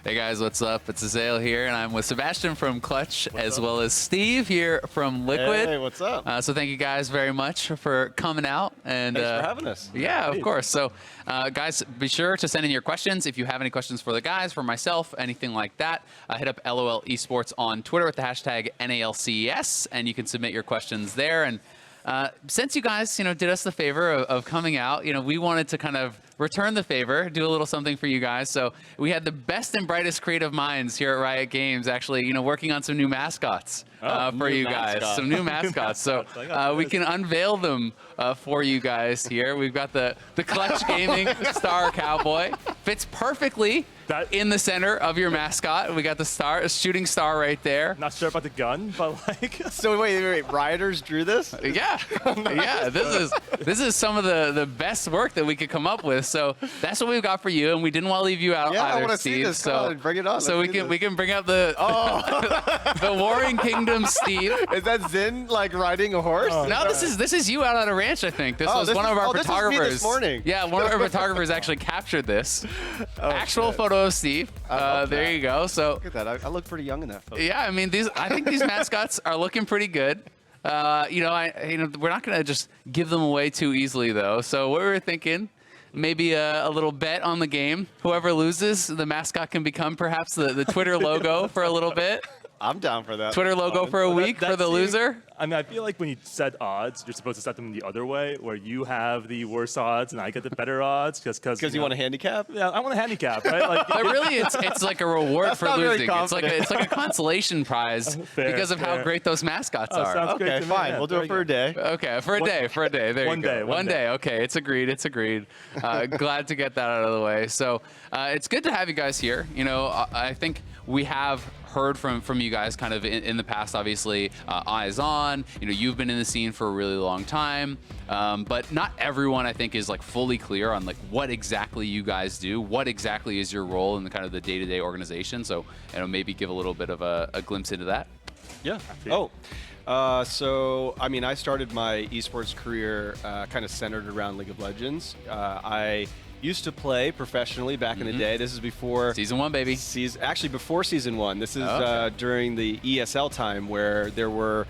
Hey guys, what's up? It's Azael here, and I'm with Sebastian from Clutch, as well as Steve here from Liquid. Hey, what's up? So thank you guys very much for coming out. And Thanks for having us. Yeah, of course. So guys, be sure to send in your questions. If you have any questions for the guys, for myself, anything like that, hit up LOL Esports on Twitter with the hashtag NALCES, and you can submit your questions there. And since you guys, did us the favor of coming out, we wanted to kind of return the favor, do a little something for you guys. So we had the best and brightest creative minds here at Riot Games, actually, working on some new mascots for you guys, some new mascots. So we can unveil them for you guys here. We've got the Clutch Gaming Star Cowboy. Fits perfectly in the center of your mascot. We got the shooting star right there. Not sure about the gun, but like. So wait, rioters drew this? Yeah, yeah. This is some of the best work that we could come up with. So that's what we've got for you, and we didn't want to leave you out Yeah, I either, want to Steve. see this. So Come on, bring it on. so we can bring up the the Warring Kingdom Steve. Is that Zin like riding a horse? No, this is you out at a ranch. I think this was one of our this was photographers. me this morning. Yeah, one of our photographers actually captured this actual shit. photo of Steve. There you go. So Look at that. I look pretty young in that photo. yeah, I mean I think these mascots are looking pretty good. We're not gonna just give them away too easily though. So what we were thinking, maybe a little bet on the game. Whoever loses, the mascot can become perhaps the Twitter logo for a little bit. I'm down for that. Twitter logo for a week for the loser. I mean, I feel like when you set odds, you're supposed to set them the other way, where you have the worse odds and I get the better odds, because you want a handicap? Yeah, I want a handicap, right? Like, But really, it's like a reward for not very losing. It's like a consolation prize because of how fair. great those mascots are. sounds great Okay, to me. fine. Yeah, We'll do it very for a good. day. Okay, for a day. There One you go. day, One one day. day. Okay, it's agreed. Glad to get that out of the way. So it's good to have you guys here. I think we have heard from you guys kind of in the past, obviously, Eyes On. You've been in the scene for a really long time, but not everyone, I think, is like fully clear on like what exactly you guys do. What exactly is your role in the kind of the day-to-day organization? So maybe give a little bit of a glimpse into that. Yeah. So I mean, I started my esports career kind of centered around League of Legends. I used to play professionally back in the day. This is before Season 1, baby. Actually, before Season 1. This is during the ESL time, where there were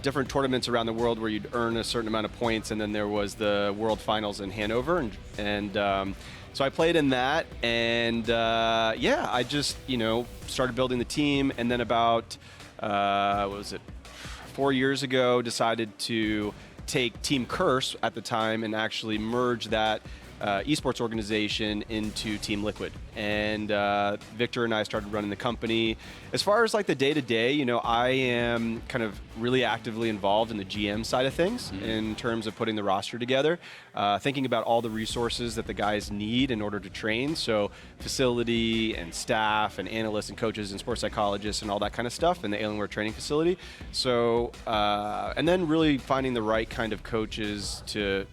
different tournaments around the world where you'd earn a certain amount of points, and then there was the World Finals in Hanover, and so I played in that, and yeah, I just started building the team, and then about 4 years ago, decided to take Team Curse at the time and actually merge that esports organization into Team Liquid. And Victor and I started running the company. As far as like the day-to-day, I am kind of really actively involved in the GM side of things in terms of putting the roster together, thinking about all the resources that the guys need in order to train. So facility and staff and analysts and coaches and sports psychologists and all that kind of stuff in the Alienware training facility. So, and then really finding the right kind of coaches to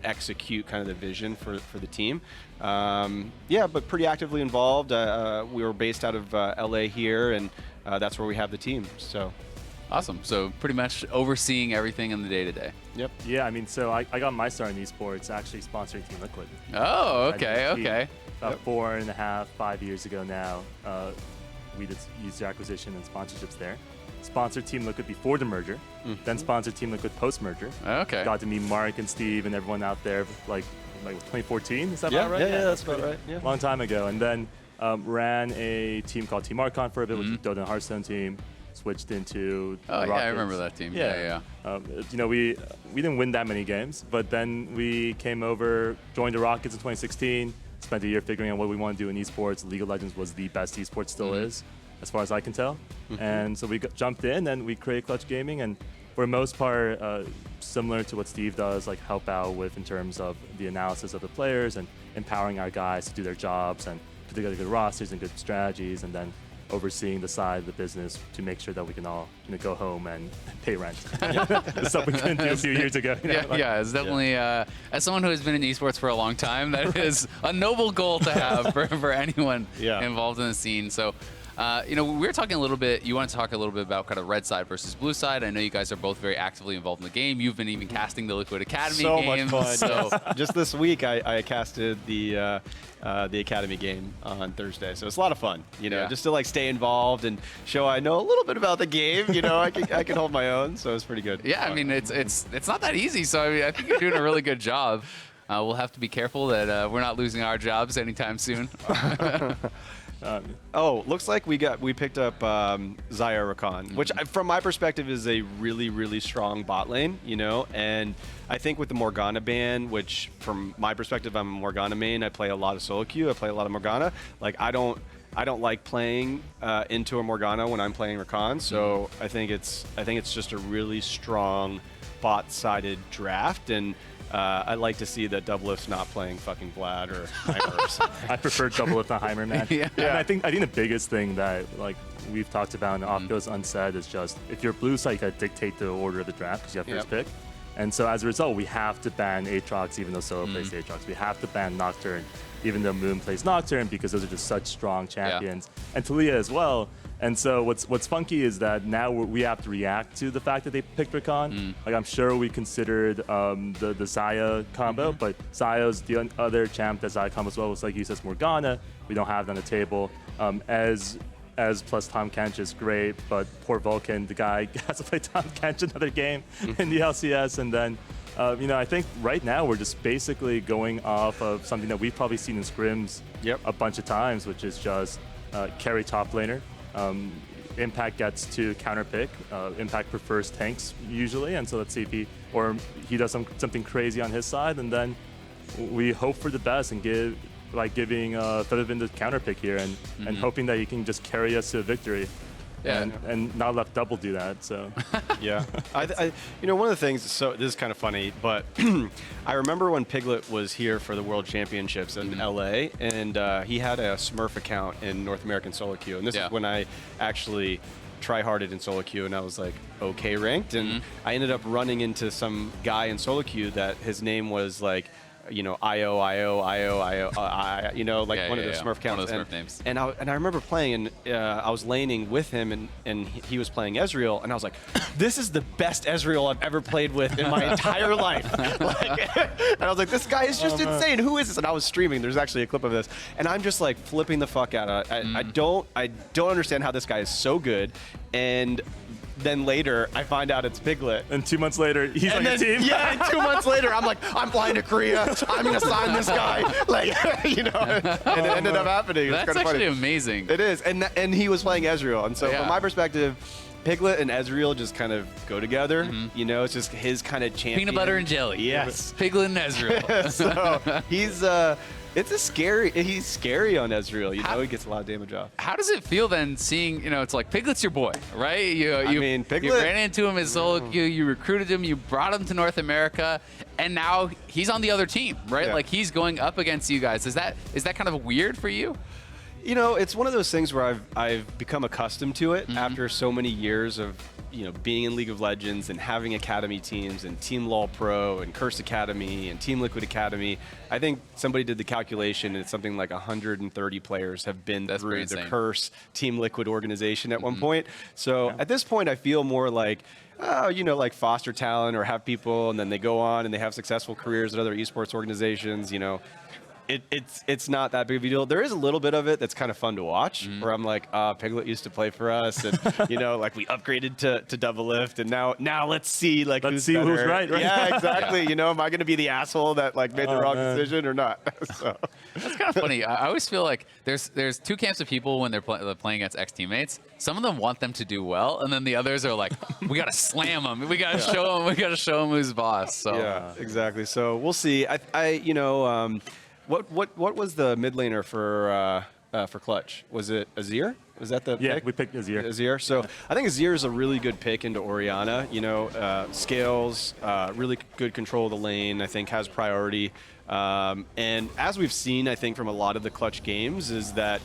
execute kind of the vision for the team. Yeah, but pretty actively involved. We were based out of LA here, and that's where we have the team. So Awesome. So pretty much overseeing everything in the day-to-day. Yep. Yeah, I mean, so I got my start in esports actually sponsoring Team Liquid. Oh, I okay, mean, okay. About 4.5, 5 years ago now, we did user acquisition and sponsorships there. Sponsored Team Liquid before the merger, then sponsored Team Liquid post-merger. Okay. Got to meet Mark and Steve and everyone out there like 2014, is that about right? Yeah, that's about right. Yeah. Long time ago. And then ran a team called Team Archon for a bit, which was Dota and Hearthstone team. Switched into Oh, the yeah, I Rockets. remember that team. Yeah. We didn't win that many games, but then we came over, joined the Rockets in 2016, spent a year figuring out what we want to do in esports. League of Legends was the best esports still is, as far as I can tell. And so we jumped in and we created Clutch Gaming, and for the most part, similar to what Steve does, like help out with in terms of the analysis of the players and empowering our guys to do their jobs and put together good rosters and good strategies, and then overseeing the side of the business to make sure that we can all go home and pay rent. The stuff we couldn't do a few years ago. Yeah, it's definitely, as someone who has been in esports for a long time, that is a noble goal to have for anyone Yeah. involved in the scene. So You know, we were talking a little bit. You want to talk a little bit about kind of red side versus blue side. I know you guys are both very actively involved in the game. You've been even casting the Liquid Academy So game. much fun. So Yes. Just this week, I casted the Academy game on Thursday, so it's a lot of fun. You know, Yeah. just to like stay involved and show I know a little bit about the game. You know, I can hold my own, so it's pretty good. yeah, I mean, it's not that easy. So I mean, I think you're doing a really good job. We'll have to be careful that we're not losing our jobs anytime soon. Oh, looks like we picked up Zaya Rakan, which from my perspective is a really strong bot lane, you know, and I think with the Morgana ban, which from my perspective I'm a Morgana main, I play a lot of solo queue, I play a lot of Morgana. Like I don't like playing into a Morgana when I'm playing Rakan, so I think it's just a really strong bot-sided draft, and I'd like to see that Doublelift's not playing fucking Vlad or Heimer or something. I prefer double if not Heimer, man. Yeah. And I think the biggest thing that like we've talked about and off goes unsaid is just if you're blue side, you gotta dictate the order of the draft because you have first Yep. pick. And so as a result, we have to ban Aatrox even though Solo plays Aatrox. We have to ban Nocturne even though Moon plays Nocturne because those are just such strong champions. And Talia as well. And so what's funky is that now we have to react to the fact that they picked Rakan. Like I'm sure we considered the Xayah combo, but Xayah's the other champ that Xayah combo as well. It's like you said, Morgana. We don't have it on the table. As plus Tom Kench is great, but poor Vulcan, the guy has to play Tom Kench another game in the LCS, and then. You know, I think right now we're just basically going off of something that we've probably seen in scrims a bunch of times, which is just carry top laner. Impact gets to counter pick. Impact prefers tanks usually, and so let's see if he does something crazy on his side, and then we hope for the best and giving Feathervin the counter pick here, and hoping that he can just carry us to a victory. Yeah. And not let Double do that. So Yeah, you know, one of the things. So this is kind of funny, but I remember when Piglet was here for the World Championships in LA, and he had a Smurf account in North American Solo Queue, and this is when I actually try-harded in solo queue, and I was like okay ranked, and I ended up running into some guy in solo queue that his name was like, you know, you know, like one of the Smurf counts. One of the Smurf names. And I remember playing, and I was laning with him, and he was playing Ezreal, and I was like, this is the best Ezreal I've ever played with in my entire life. Like, and I was like, this guy is just insane. Who is this? And I was streaming. There's actually a clip of this, and I'm just like flipping the fuck out. I don't understand how this guy is so good, and then later, I find out it's Piglet. and 2 months later, he's on your team. Yeah, and 2 months later, I'm like, I'm flying to Korea. I'm gonna sign this guy. Like, you know, and it ended up happening. That's kind of actually funny. amazing. It is, and he was playing Ezreal, and so Yeah. from my perspective, Piglet and Ezreal just kind of go together. You know, it's just his kind of champion. Peanut butter and jelly. Yes. Piglet and Ezreal. So he's he's scary on Ezreal. You know, he gets a lot of damage off. How does it feel then seeing, you know, it's like Piglet's your boy, right? You mean, you Piglet- ran into him as solo queue, you recruited him, you brought him to North America, and now he's on the other team, right? Yeah. Like he's going up against you guys. Is that kind of weird for you? You know, it's one of those things where I've become accustomed to it after so many years of, you know, being in League of Legends and having academy teams and Team LoL Pro and Curse Academy and Team Liquid Academy. I think somebody did the calculation, and it's something like 130 players have been That's through pretty the insane. Curse Team Liquid organization at one point. So at this point, I feel more like, you know, like foster talent or have people, and then they go on and they have successful careers at other esports organizations, you know. It's not that big of a deal. There is a little bit of it that's kind of fun to watch, where I'm like, Piglet used to play for us, and you know, like we upgraded to Doublelift, and now let's see like Let's who's see who's better. right. Yeah, exactly. You know, am I going to be the asshole that like made the wrong decision or not? So That's kind of funny. I always feel like there's two camps of people when they're playing against ex-teammates. Some of them want them to do well, and then the others are like, we got to slam them. We got to show them. We got to show them who's boss. So yeah, exactly. So we'll see. I you know, what was the mid laner for Clutch? Was it Azir? Was that the pick? we picked Azir. Azir. So I think Azir is a really good pick into Orianna. You know, scales, really good control of the lane. I think has priority. And as we've seen, I think from a lot of the clutch games, is that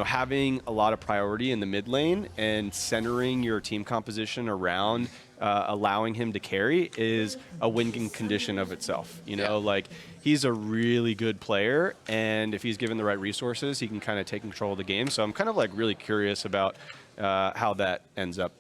having a lot of priority in the mid lane and centering your team composition around allowing him to carry is a winning condition of itself. Like he's a really good player, and if he's given the right resources, he can kind of take control of the game. So I'm kind of like really curious about how that ends up,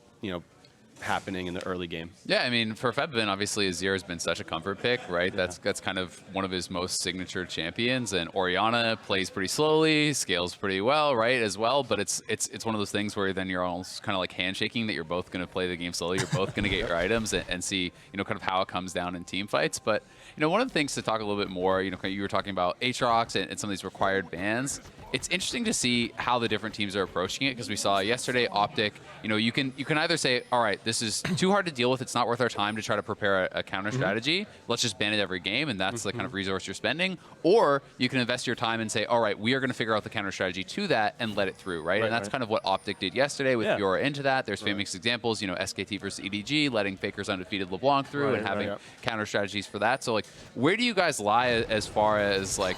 happening in the early game. Yeah, I mean, for Febvin, obviously Azir has been such a comfort pick, right? Yeah. That's kind of one of his most signature champions, and Orianna plays pretty slowly, scales pretty well, right, as well. But it's one of those things where then you're almost kind of like handshaking that you're both going to play the game slowly, you're both going to get your items and see, kind of how it comes down in team fights. But one of the things to talk a little bit more, you were talking about Aatrox and some of these required bans. It's interesting to see how the different teams are approaching it, because we saw yesterday Optic, you can either say, all right, this is too hard to deal with, it's not worth our time to try to prepare a counter strategy, let's just ban it every game, and that's the kind of resource you're spending. Or you can invest your time and say, all right, we are going to figure out the counter strategy to that and let it through, right? And that's kind of what Optic did yesterday with Fiora into that. There's famous examples, SKT versus EDG, letting Faker's undefeated LeBlanc through and having counter strategies for that. So, like, where do you guys lie as far as, like,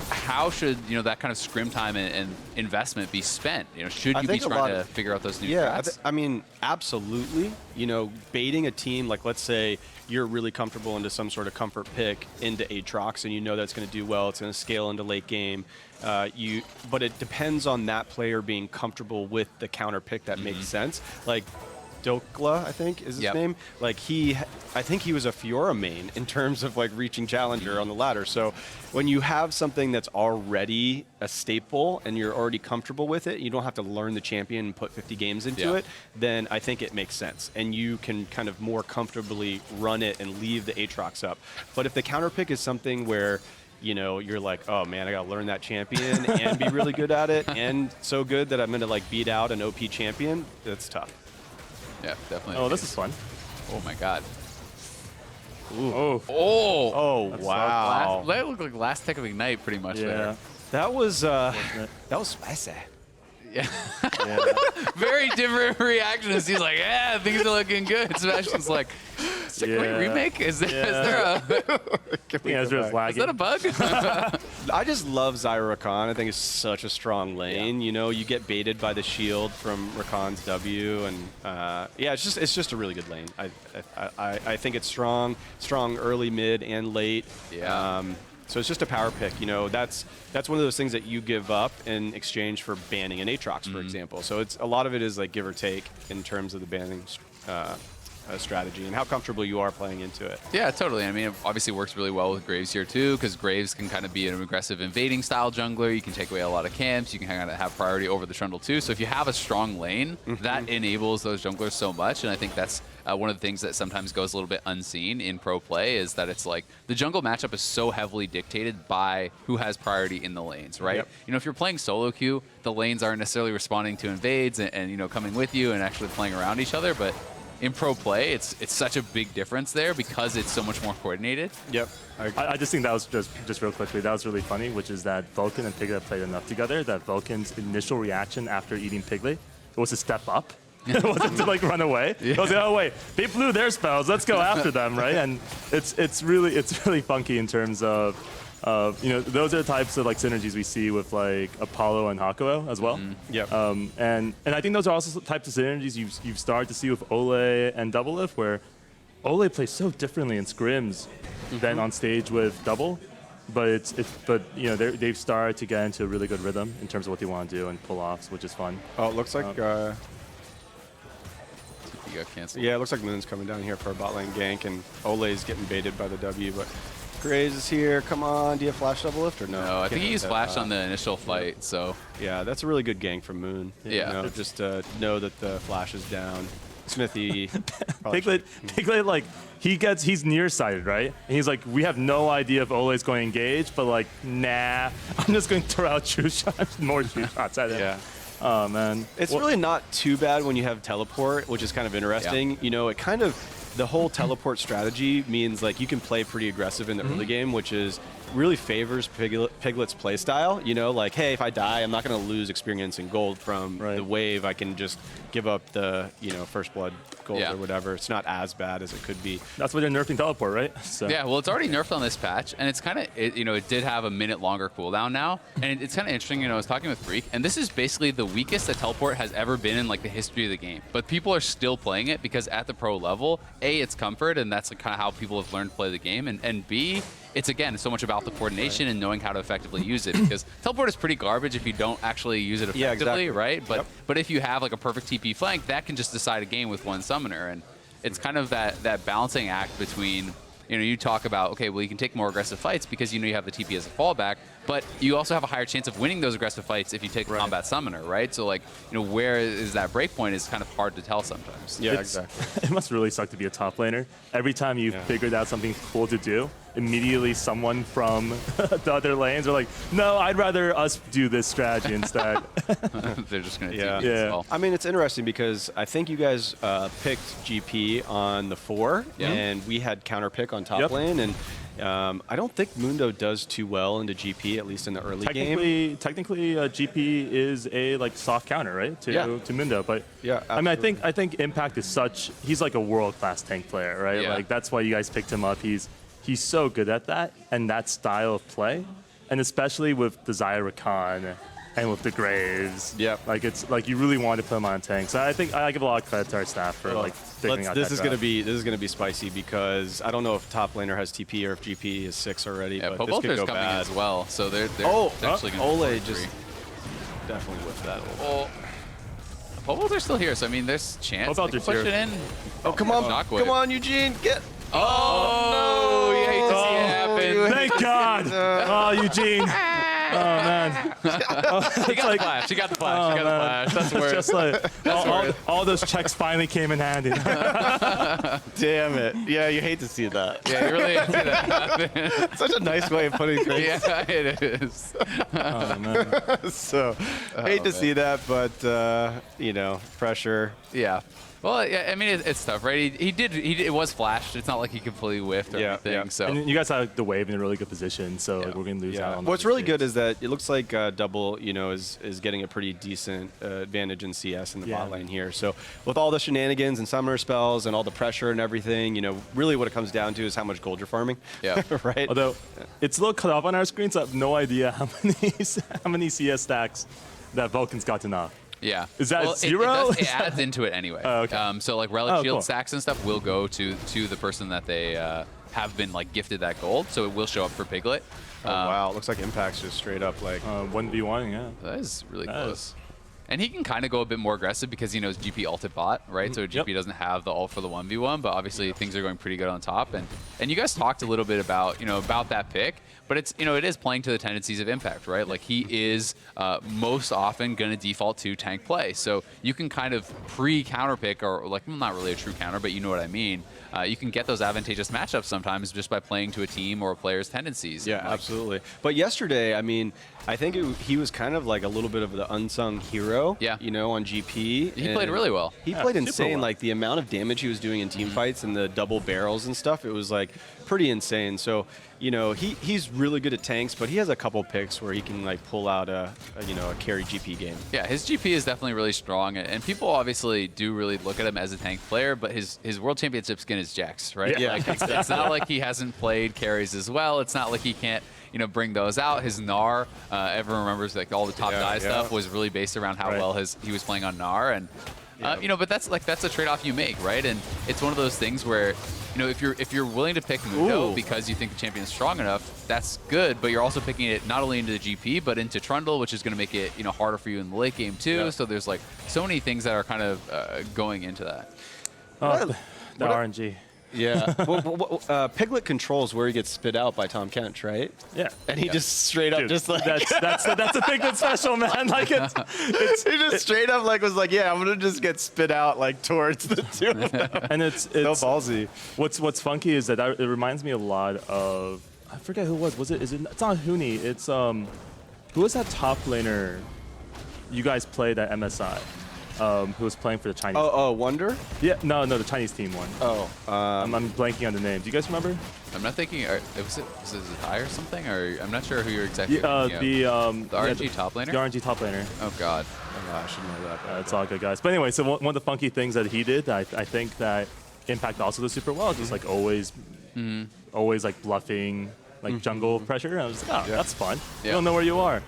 how should, that kind of scrim time and investment be spent? Should you be trying to figure out those new strats? I mean, absolutely. Baiting a team, like let's say you're really comfortable into some sort of comfort pick into Aatrox, and that's going to do well, it's going to scale into late game. But it depends on that player being comfortable with the counter pick that makes sense. Like Dokla, I think is his name. Like I think he was a Fiora main in terms of like reaching Challenger on the ladder. So when you have something that's already a staple and you're already comfortable with it, you don't have to learn the champion and put 50 games into it, then I think it makes sense. And you can kind of more comfortably run it and leave the Aatrox up. But if the counter pick is something where you're like, oh man, I gotta learn that champion and be really good at it, and so good that I'm gonna like beat out an OP champion, that's tough. Yeah, definitely. Oh, this is fun. Oh my god. Ooh. Oh. Oh, That's wow. That looked like last tick of Ignite pretty much there. That was spicy. Yeah. Very different reactions. He's like, yeah, things are looking good. Sebastian's like, is it a great remake? Is there a is that a bug? I just love Zyra Rakan. I think it's such a strong lane. You get baited by the shield from Rakan's W, and it's just a really good lane. I think it's strong early, mid, and late. Yeah. So it's just a power pick. That's one of those things that you give up in exchange for banning an Aatrox, for example. So a lot of it is like give or take in terms of the banning strategy and how comfortable you are playing into it. Yeah, totally. I mean, it obviously works really well with Graves here too, because Graves can kind of be an aggressive invading style jungler. You can take away a lot of camps. You can kind of have priority over the Trundle too. So if you have a strong lane, that enables those junglers so much. And I think that's one of the things that sometimes goes a little bit unseen in pro play, is that it's like the jungle matchup is so heavily dictated by who has priority in the lanes, right? If you're playing solo queue, the lanes aren't necessarily responding to invades and coming with you and actually playing around each other, but in pro play, it's such a big difference there because it's so much more coordinated. Yep. I just think that was just real quickly, that was really funny, which is that Vulcan and Piglet played enough together that Vulcan's initial reaction after eating Piglet was to step up. It wasn't to like run away. It was like, oh wait, they blew their spells, let's go after them, right? And it's really funky in terms of those are the types of like synergies we see with like Apollo and Hakuo as well. And I think those are also types of synergies you've started to see with Ole and Doublelift, where Ole plays so differently in scrims than on stage with Double. But they've started to get into a really good rhythm in terms of what they want to do and pull offs, which is fun. Oh, it looks like You got canceled. yeah, it looks like Moon's coming down here for a bot lane gank, and Ole's getting baited by the W, but Graves is here. Come on, do you have flash double lift or no? No, I think he used flash on the initial fight, so. Yeah, that's a really good gank from Moon. Yeah. Just to know that the flash is down. Smithy. Piglet, like, he's nearsighted, right? And he's like, we have no idea if Ole's going to engage, but like, nah, I'm just going to throw out true shots, more true shots at him. Yeah. Oh, man. It's really not too bad when you have teleport, which is kind of interesting. Yeah. It kind of, the whole teleport strategy means like you can play pretty aggressive in the early game, which is really favors Piglet's play style. Like, hey, if I die, I'm not going to lose experience and gold from the wave. I can just give up the, first blood gold Yeah. or whatever. It's not as bad as it could be. That's why they're nerfing teleport, right? So. Yeah, well, it's already nerfed on this patch, and it's kind of, it did have a minute longer cooldown now, and it's kind of interesting. I was talking with Freak, and this is basically the weakest that teleport has ever been in like the history of the game. But people are still playing it because at the pro level, A, it's comfort, and that's like kind of how people have learned to play the game, and B, it's again so much about the coordination and knowing how to effectively use it, because teleport is pretty garbage if you don't actually use it effectively, Yeah, exactly. right? But Yep. but if you have like a perfect TP flank, that can just decide a game with one summoner, and it's kind of that balancing act between, you talk about, okay, well, you can take more aggressive fights because you have the TP as a fallback, but you also have a higher chance of winning those aggressive fights if you take a combat summoner, right? So like, where is that break point is kind of hard to tell sometimes. Yeah, It's- exactly. It must really suck to be a top laner. Every time you've figured out something cool to do, immediately someone from the other lanes are like, no, I'd rather us do this strategy instead. They're just going to Yeah. TP Yeah. as well. I mean, it's interesting because I think you guys picked GP on the 4, Yeah. and we had counter pick on top Yep. lane, and I don't think Mundo does too well into GP, at least in the early game. Technically, GP is a like soft counter, right, to Mundo. But Yeah, I mean, I think Impact is he's like a world class tank player, right? Yeah. Like that's why you guys picked him up. He's so good at that and that style of play, and especially with the Zyra Khan and with the Graves. Yep. Like it's like you really want to put him on tank. So I think I give a lot of credit to our staff for like figuring out This that is gonna draft. be spicy because I don't know if top laner has TP or if GP is 6 already, Yeah, but this could Pobolter's go coming bad. as well, so they're Oh, actually going to Ole just definitely whiffed that. Well, Pobolter's still here, so I mean, there's chance they can Pobolter's push here. it in. Oh, come on, Shockwave. come on, Eugene, get. Oh, you hate to see it happen. Thank God! Oh, Eugene. Oh man. He got the flash. He got the flash. He got the flash. That's where. Just like all those checks finally came in handy. Damn it! Yeah, you hate to see that. Yeah, you really hate to see that happen. Such a nice way of putting things. Yeah, it is. Oh man. So, hate to see that, but pressure. Yeah. Well, yeah, I mean, it's tough, right? He did. It was flashed. It's not like he completely whiffed or Yeah, anything. yeah. So And you guys have the wave in a really good position, so like, we're gonna lose out on. What's those really games. good is that it looks like Double, is getting a pretty decent advantage in CS in the bot lane here. So with all the shenanigans and summoner spells and all the pressure and everything, really what it comes down to is how much gold you're farming. Yeah. Right. Although it's a little cut off on our screen, so I have no idea how many CS stacks that Vulcan's got to knock. yeah. Is that well, zero? It adds into it anyway. Oh, okay. So like relic Oh, shield cool. stacks and stuff will go to the person that they have been like gifted that gold, so it will show up for Piglet. Oh, wow. It looks like Impact's just straight up like. 1v1, yeah. That is really That close. is- And he can kind of go a bit more aggressive because he knows GP ulted bot, right? So GP doesn't have the ult for the 1v1, but obviously things are going pretty good on top. And you guys talked a little bit about, about that pick, but it's, it is playing to the tendencies of Impact, right? Like he is most often going to default to tank play. So you can kind of pre-counter pick, or like, well, not really a true counter, but you know what I mean. You can get those advantageous matchups sometimes just by playing to a team or a player's tendencies. Yeah, Like, absolutely. But yesterday, I mean, I think he was kind of like a little bit of the unsung hero. Yeah. On GP. He played really well. He played super insane. well. Like the amount of damage he was doing in team fights and the double barrels and stuff, it was like pretty insane. So, he's really good at tanks, but he has a couple picks where he can like pull out a carry GP game. Yeah, his GP is definitely really strong, and people obviously do really look at him as a tank player, but his world championship skin is Jax, right? Yeah. Like, it's not like he hasn't played carries as well. It's not like he can't, bring those out. His Gnar, everyone remembers like all the top die stuff was really based around how well he was playing on Gnar, and but that's a trade-off you make, right? And it's one of those things where, if you're willing to pick Mundo because you think the champion is strong enough, that's good. But you're also picking it not only into the GP but into Trundle, which is going to make it harder for you in the late game too. Yeah. So there's like so many things that are kind of going into that. The RNG. Yeah. Piglet controls where he gets spit out by Tom Kench, right? Yeah. And he just straight up Dude, just like that's a Piglet special, man. Like he just straight up like was like, yeah, I'm gonna just get spit out like towards the two of them. and it's So ballsy. What's funky is that it reminds me a lot of, I forget who it was. It's not Huni. It's who was that top laner you guys played at MSI? who was playing for the Chinese. Oh, Wonder? Yeah, no, the Chinese team won. Oh, I'm blanking on the name. Do you guys remember? I'm not thinking. Was it Zatai or something? Or I'm not sure who you're exactly. Yeah, thinking of. the RNG top laner. The RNG top laner. Oh God. I should know that. It's all good, guys. But anyway, so one of the funky things that he did, I think that Impact also did super well. Just like always like bluffing, like jungle pressure. And I was like, oh, that's fun. Yeah. You don't know where you are.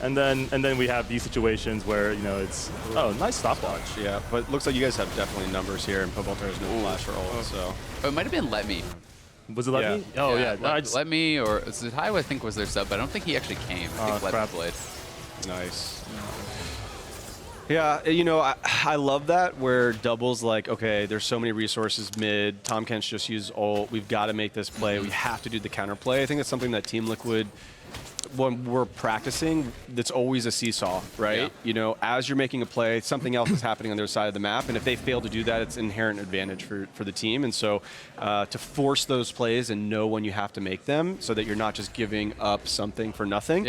And then we have these situations where it's nice stopwatch. Yeah, but it looks like you guys have definitely numbers here, and Pobalter has no flash or ult, so. Oh, it might have been Let Me. Was it Let Me? Oh yeah. Let Me or Zatai, I think was their sub, but I don't think he actually came. I think Let Me played. Nice. Yeah, I love that where doubles like, okay, there's so many resources mid. Tom Kent's just used ult. We've got to make this play. We have to do the counter play. I think that's something that Team Liquid, when we're practicing, that's always a seesaw, right? Yeah. As you're making a play, something else is happening on their side of the map, and if they fail to do that, it's inherent advantage for the team. And so to force those plays and know when you have to make them so that you're not just giving up something for nothing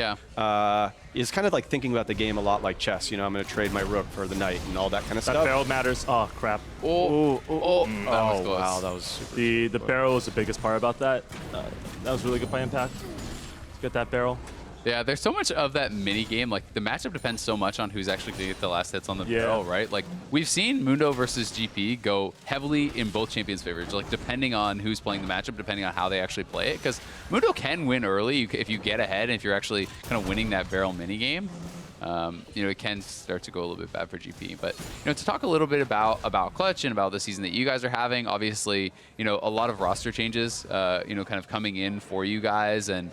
is kind of like thinking about the game a lot like chess. I'm going to trade my rook for the knight and all that kind of That stuff. barrel matters. Oh crap. That was close. Wow, that was super The barrel was the biggest part about that. That was really good by Impact. Get that barrel. Yeah, there's so much of that mini game. Like the matchup depends so much on who's actually going to get the last hits on the barrel, right? Like we've seen Mundo versus GP go heavily in both champions' favors, like depending on who's playing the matchup, depending on how they actually play it. Because Mundo can win early if you get ahead and if you're actually kind of winning that barrel mini game. It can start to go a little bit bad for GP. But to talk a little bit about Clutch and about the season that you guys are having, obviously, a lot of roster changes, kind of coming in for you guys, and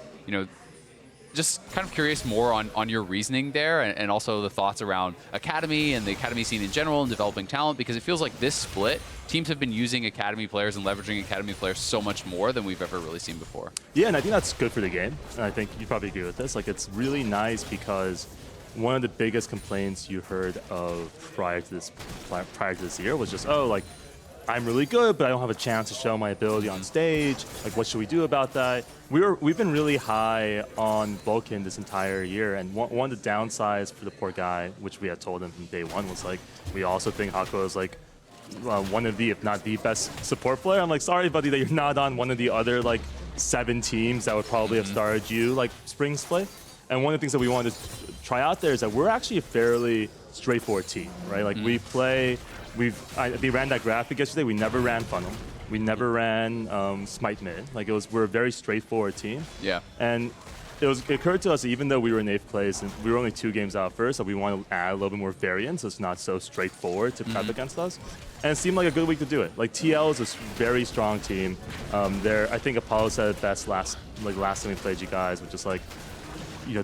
just kind of curious more on your reasoning there, and also the thoughts around Academy and the Academy scene in general and developing talent, because it feels like this split, teams have been using Academy players and leveraging Academy players so much more than we've ever really seen before. Yeah, and I think that's good for the game. And I think you probably agree with this. Like, it's really nice because one of the biggest complaints you heard of prior to this year was just, I'm really good, but I don't have a chance to show my ability on stage. Like, what should we do about that? We've been really high on Vulcan this entire year, and one of the downsides for the poor guy, which we had told him from day one, was like, we also think Hakuho is like one of the, if not the best support player. I'm like, sorry, buddy, that you're not on one of the other 7 teams that would probably have started you spring split. And one of the things that we wanted to try out there is that we're actually a fairly straightforward team, right? Like we ran that graphic yesterday. We never ran funnel. We never ran smite mid. We're a very straightforward team. Yeah. And it occurred to us that even though we were in 8th place and we were only 2 games out first, that we want to add a little bit more variance. So it's not so straightforward to prep against us. And it seemed like a good week to do it. TL is a very strong team. I think Apollo said it best last time we played you guys, which is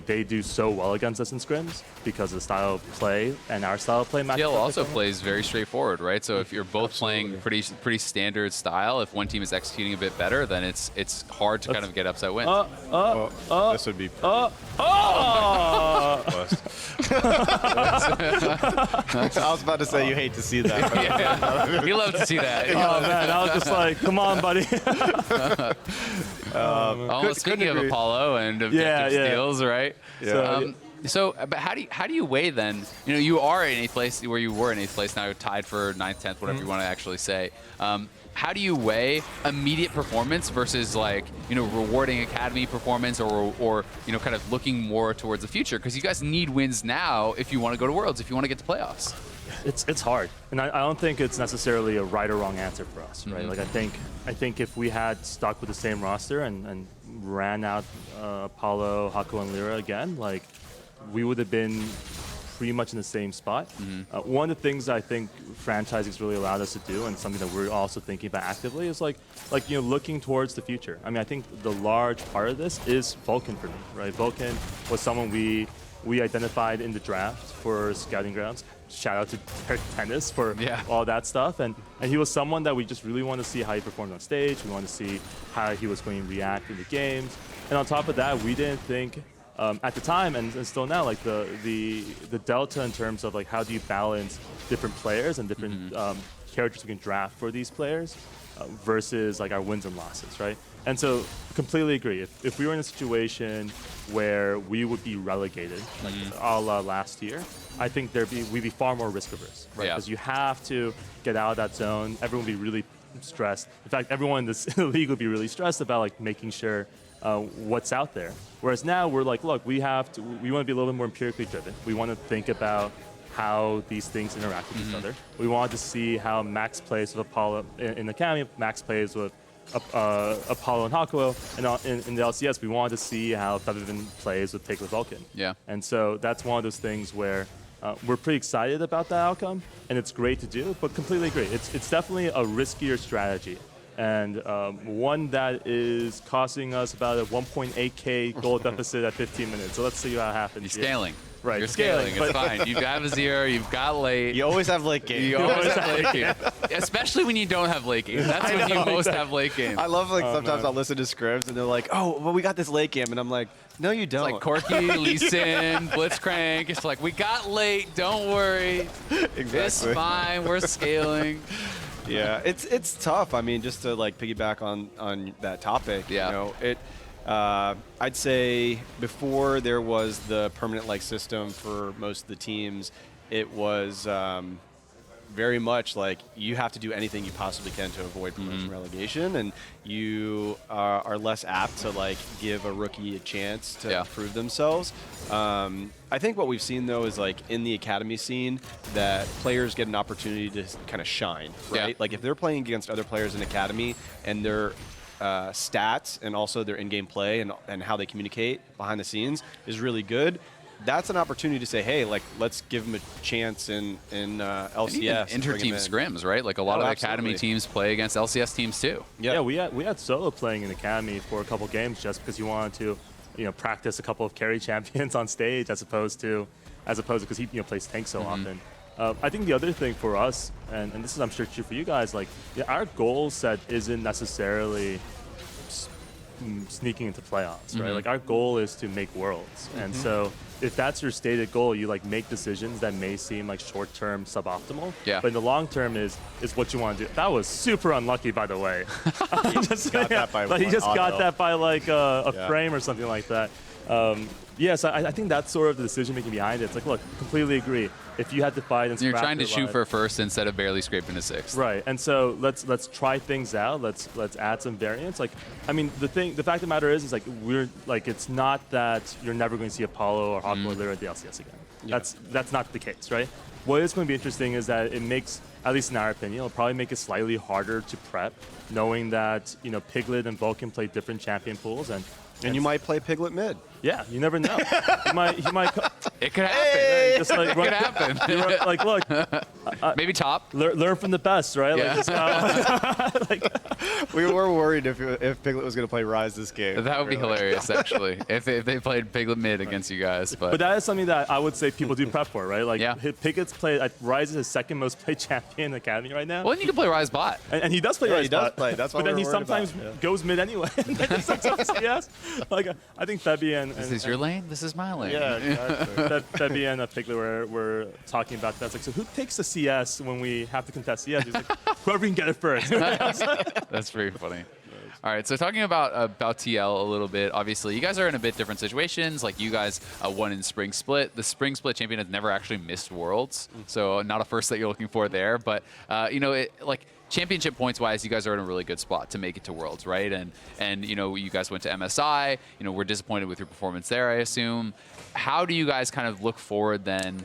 they do so well against us in scrims because of the style of play and our style of play. TL also plays very straightforward, right? So if you're both playing pretty standard style, if one team is executing a bit better, then it's hard to kind of get upset wins. This would be. I was about to say you hate to see that. Yeah. You love to see that. Oh man, I was just like, come on, buddy. Speaking of Apollo and objective steals, right? Yeah. But how do you weigh then? You are in 8th place where you were in 8th place. Now you're tied for 9th, 10th, whatever you want to actually say. How do you weigh immediate performance versus rewarding Academy performance or kind of looking more towards the future? Because you guys need wins now if you want to go to Worlds, if you want to get to playoffs. It's hard, and I don't think it's necessarily a right or wrong answer for us, right? I think if we had stuck with the same roster and ran out Apollo, Hakuho, and Lyra again, we would have been pretty much in the same spot. One of the things I think franchising's really allowed us to do, and something that we're also thinking about actively, is looking towards the future. I mean, I think the large part of this is Vulcan for me, right? Vulcan was someone we identified in the draft for Scouting Grounds. Shout out to Derek Tennis for all that stuff. And he was someone that we just really want to see how he performed on stage. We want to see how he was going to react in the games. And on top of that, we didn't think at the time and still now, the delta in terms of how do you balance different players and different characters we can draft for these players versus like our wins and losses, right? And so completely agree. If we were in a situation where we would be relegated, like a la last year, I think we'd be far more risk averse, right? Because you have to get out of that zone. Everyone would be really stressed. In fact, everyone in this league would be really stressed about like making sure what's out there. Whereas now we're like, look, we want to be a little bit more empirically driven. We want to think about how these things interact with each other. We want to see how Max plays with Apollo in Academy, Max plays with Apollo and Hakuo, and in the LCS, we wanted to see how Febiven plays with Piglet Vulcan. Yeah. And so that's one of those things where we're pretty excited about that outcome, and it's great to do, but completely agree. It's definitely a riskier strategy, and one that is costing us about a 1.8K goal deficit at 15 minutes. So let's see how it happens. You're scaling. Right, You're scaling. It's fine. You've got a 0. You've got late. You always have late game. You always have late game. Especially when you don't have late game. That's when you most have late game. I love sometimes I'll listen to scripts and they're like, oh, well, we got this late game. And I'm like, no, you don't. It's like Corky, Lee Sin, Blitzcrank. It's like, we got late. Don't worry. Exactly. It's fine. We're scaling. Yeah, it's tough. I mean, just to like piggyback on that topic, Yeah. you know, I'd say before there was the permanent like system for most of the teams, it was very much like you have to do anything you possibly can to avoid promotion relegation, and you are less apt to like give a rookie a chance to prove themselves. I think what we've seen though is like in the academy scene that players get an opportunity to kind of shine, right? Yeah. Like if they're playing against other players in academy and their stats and also their in-game play and how they communicate behind the scenes is really good, that's an opportunity to say, hey, like let's give them a chance in LCS. Inter-team scrims, right? Like a lot of the academy teams play against LCS teams too. Yeah, we had Solo playing in academy for a couple games just because you wanted to, practice a couple of carry champions on stage as opposed to because he plays tank so often. I think the other thing for us, and this is I'm sure true for you guys, like our goal set isn't necessarily sneaking into playoffs, right? Like our goal is to make worlds, and so if that's your stated goal, you like make decisions that may seem like short-term suboptimal, but in the long term is what you want to do. That was super unlucky, by the way. He just got that by like a frame or something like that. Yes, I think that's sort of the decision making behind it. It's like, look, completely agree. If you had to fight and you're trying to shoot for first instead of barely scraping a 6th. Right, and so let's try things out. Let's add some variants. Like, I mean, the fact of the matter is like we're like it's not that you're never going to see Apollo or Hawk Warrior at the LCS again. Yeah. That's not the case, right? What is going to be interesting is that it makes, at least in our opinion, it'll probably make it slightly harder to prep, knowing that Piglet and Vulcan play different champion pools and you might play Piglet mid. Yeah, you never know. he might. It could happen. Just like It could happen. Like, look. Maybe top. Learn from the best, right? Yeah. We were worried if Piglet was going to play Rise this game. That would be hilarious, actually, if they played Piglet mid against you guys. But that is something that I would say people do prep for, right? Like, Piglet's play. Rise is his second most played champion in the academy right now. Well, then you can play Rise bot. And he does play Rise bot. He does play. That's why but then he sometimes goes mid anyway. Yes. Like, I think Febby and this is your lane. This is my lane. Yeah, exactly. Febby and Piglet were talking about that. It's like, so who takes the CS when we have to contest CS? He's like, whoever can get it first. That's very funny. All right, so talking about TL a little bit, obviously you guys are in a bit different situations. Like you guys won in Spring Split. The Spring Split champion has never actually missed Worlds, so not a first that you're looking for there. But like championship points wise, you guys are in a really good spot to make it to Worlds, right? And you guys went to MSI. We're disappointed with your performance there, I assume. How do you guys kind of look forward then?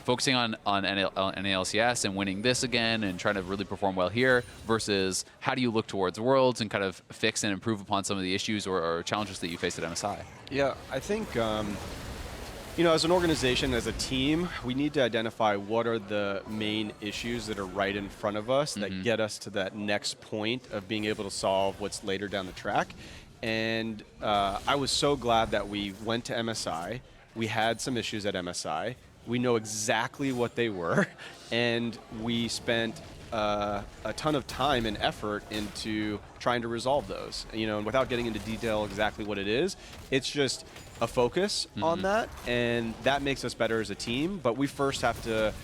Focusing on NALCS and winning this again and trying to really perform well here versus how do you look towards Worlds and kind of fix and improve upon some of the issues or challenges that you faced at MSI? Yeah, I think, as an organization, as a team, we need to identify what are the main issues that are right in front of us that get us to that next point of being able to solve what's later down the track. And I was so glad that we went to MSI. We had some issues at MSI. We know exactly what they were, and we spent a ton of time and effort into trying to resolve those. And without getting into detail exactly what it is, it's just a focus on that, and that makes us better as a team. But we first have to,